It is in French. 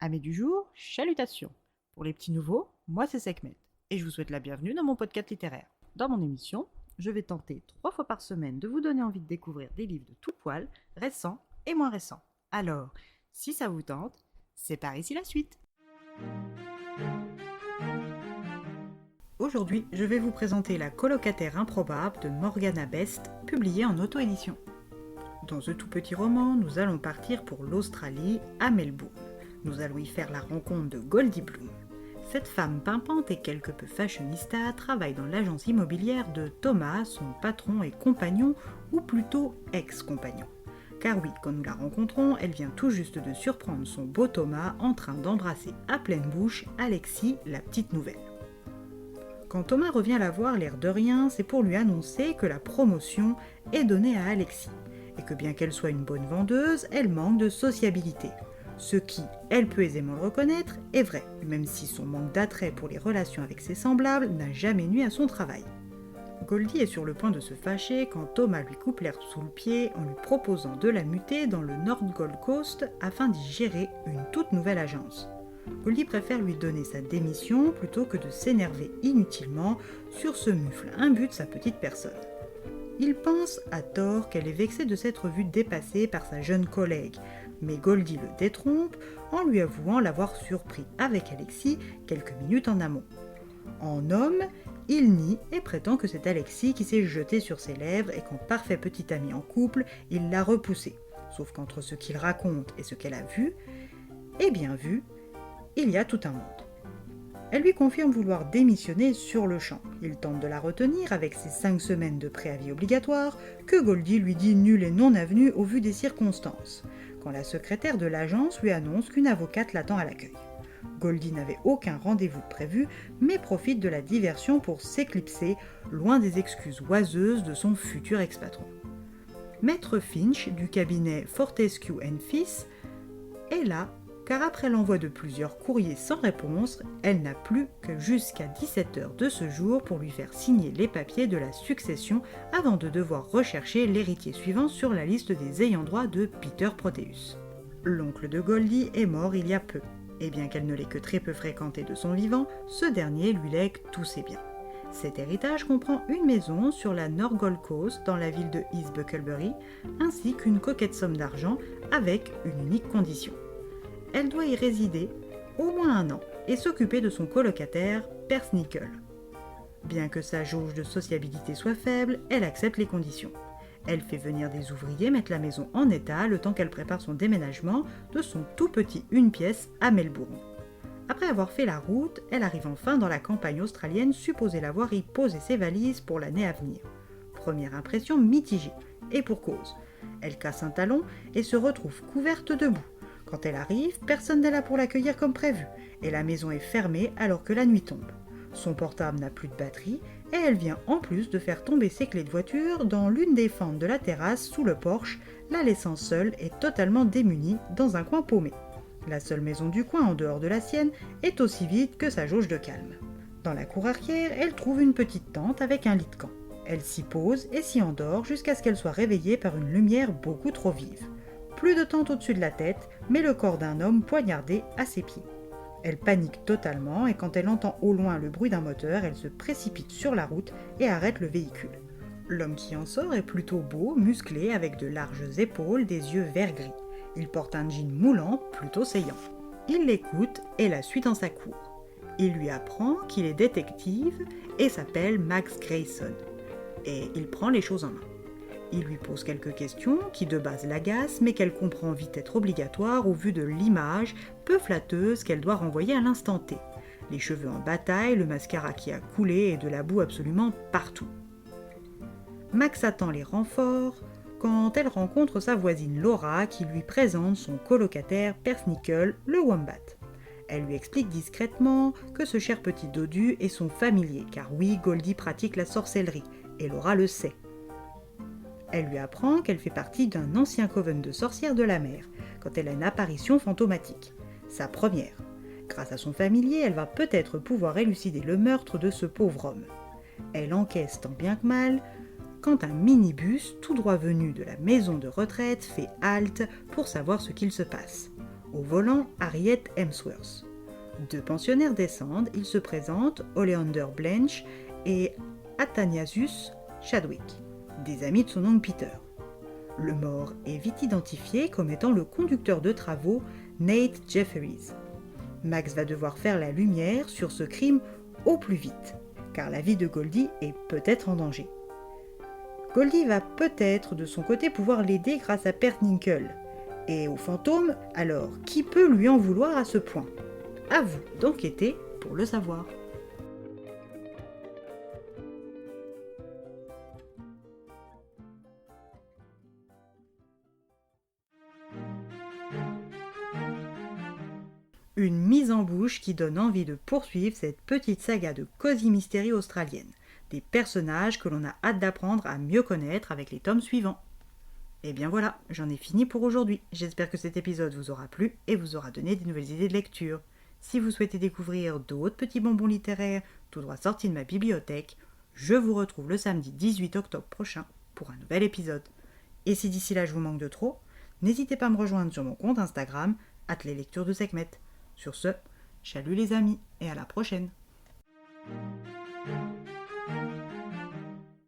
Amis du jour, chalutations. Pour les petits nouveaux, moi c'est Sekhmet et je vous souhaite la bienvenue dans mon podcast littéraire. Dans mon émission, je vais tenter 3 fois par semaine de vous donner envie de découvrir des livres de tout poil, récents et moins récents. Alors, si ça vous tente, c'est par ici la suite. Aujourd'hui, je vais vous présenter La colocataire improbable de Morgana Best, publiée en auto-édition. Dans ce tout petit roman, nous allons partir pour l'Australie, à Melbourne. Nous allons y faire la rencontre de Goldie Bloom. Cette femme pimpante et quelque peu fashionista travaille dans l'agence immobilière de Thomas, son patron et compagnon, ou plutôt ex-compagnon. Car oui, quand nous la rencontrons, elle vient tout juste de surprendre son beau Thomas en train d'embrasser à pleine bouche Alexis, la petite nouvelle. Quand Thomas revient la voir l'air de rien, c'est pour lui annoncer que la promotion est donnée à Alexis, et que bien qu'elle soit une bonne vendeuse, elle manque de sociabilité. Ce qui, elle peut aisément le reconnaître, est vrai, même si son manque d'attrait pour les relations avec ses semblables n'a jamais nui à son travail. Goldie est sur le point de se fâcher quand Thomas lui coupe l'herbe sous le pied en lui proposant de la muter dans le North Gold Coast afin d'y gérer une toute nouvelle agence. Goldie préfère lui donner sa démission plutôt que de s'énerver inutilement sur ce mufle imbu de sa petite personne. Il pense, à tort, qu'elle est vexée de s'être vue dépassée par sa jeune collègue, mais Goldie le détrompe en lui avouant l'avoir surpris avec Alexis quelques minutes en amont. En homme, il nie et prétend que c'est Alexis qui s'est jeté sur ses lèvres et qu'en parfait petit ami en couple, il l'a repoussée. Sauf qu'entre ce qu'il raconte et ce qu'elle a vu, et bien vu, il y a tout un monde. Elle lui confirme vouloir démissionner sur le champ. Il tente de la retenir avec ses 5 semaines de préavis obligatoire que Goldie lui dit nul et non avenu au vu des circonstances, quand la secrétaire de l'agence lui annonce qu'une avocate l'attend à l'accueil. Goldie n'avait aucun rendez-vous prévu, mais profite de la diversion pour s'éclipser, loin des excuses oiseuses de son futur ex-patron. Maître Finch, du cabinet Fortescue & Fils, est là, car après l'envoi de plusieurs courriers sans réponse, elle n'a plus que jusqu'à 17h de ce jour pour lui faire signer les papiers de la succession avant de devoir rechercher l'héritier suivant sur la liste des ayants droit de Peter Proteus. L'oncle de Goldie est mort il y a peu, et bien qu'elle ne l'ait que très peu fréquenté de son vivant, ce dernier lui lègue tous ses biens. Cet héritage comprend une maison sur la North Gold Coast dans la ville de East Bucklebury, ainsi qu'une coquette somme d'argent avec une unique condition. Elle doit y résider au moins 1 an et s'occuper de son colocataire, Persnickle. Bien que sa jauge de sociabilité soit faible, elle accepte les conditions. Elle fait venir des ouvriers mettre la maison en état le temps qu'elle prépare son déménagement de son tout petit 1 pièce à Melbourne. Après avoir fait la route, elle arrive enfin dans la campagne australienne supposée l'avoir y posé ses valises pour l'année à venir. Première impression mitigée, et pour cause. Elle casse un talon et se retrouve couverte de boue. Quand elle arrive, personne n'est là pour l'accueillir comme prévu, et la maison est fermée alors que la nuit tombe. Son portable n'a plus de batterie, et elle vient en plus de faire tomber ses clés de voiture dans l'une des fentes de la terrasse sous le porche, la laissant seule et totalement démunie dans un coin paumé. La seule maison du coin en dehors de la sienne est aussi vide que sa jauge de calme. Dans la cour arrière, elle trouve une petite tente avec un lit de camp. Elle s'y pose et s'y endort jusqu'à ce qu'elle soit réveillée par une lumière beaucoup trop vive. Plus de tente au-dessus de la tête, mais le corps d'un homme poignardé à ses pieds. Elle panique totalement et quand elle entend au loin le bruit d'un moteur, elle se précipite sur la route et arrête le véhicule. L'homme qui en sort est plutôt beau, musclé, avec de larges épaules, des yeux vert gris. Il porte un jean moulant, plutôt saillant. Il l'écoute et la suit dans sa cour. Il lui apprend qu'il est détective et s'appelle Max Grayson. Et il prend les choses en main. Il lui pose quelques questions qui de base l'agacent mais qu'elle comprend vite être obligatoires au vu de l'image peu flatteuse qu'elle doit renvoyer à l'instant T. Les cheveux en bataille, le mascara qui a coulé et de la boue absolument partout. Max attend les renforts quand elle rencontre sa voisine Laura qui lui présente son colocataire Persnickle, le Wombat. Elle lui explique discrètement que ce cher petit dodu est son familier car oui, Goldie pratique la sorcellerie et Laura le sait. Elle lui apprend qu'elle fait partie d'un ancien coven de sorcières de la mer, quand elle a une apparition fantomatique. Sa première. Grâce à son familier, elle va peut-être pouvoir élucider le meurtre de ce pauvre homme. Elle encaisse tant bien que mal, quand un minibus, tout droit venu de la maison de retraite, fait halte pour savoir ce qu'il se passe. Au volant, Harriet Hemsworth. Deux pensionnaires descendent, ils se présentent, Oleander Blanche et Athanasius Chadwick, des amis de son oncle Peter. Le mort est vite identifié comme étant le conducteur de travaux Nate Jefferies. Max va devoir faire la lumière sur ce crime au plus vite, car la vie de Goldie est peut-être en danger. Goldie va peut-être de son côté pouvoir l'aider grâce à Pertninkle. Et au fantôme, alors qui peut lui en vouloir à ce point ? À vous d'enquêter pour le savoir. Une mise en bouche qui donne envie de poursuivre cette petite saga de cosy mystery australienne, des personnages que l'on a hâte d'apprendre à mieux connaître avec les tomes suivants. Et bien voilà, j'en ai fini pour aujourd'hui. J'espère que cet épisode vous aura plu et vous aura donné des nouvelles idées de lecture. Si vous souhaitez découvrir d'autres petits bonbons littéraires tout droit sortis de ma bibliothèque, je vous retrouve le samedi 18 octobre prochain pour un nouvel épisode. Et si d'ici là je vous manque de trop, n'hésitez pas à me rejoindre sur mon compte Instagram @leslecturesdeSekhmet. Sur ce, salut les amis et à la prochaine.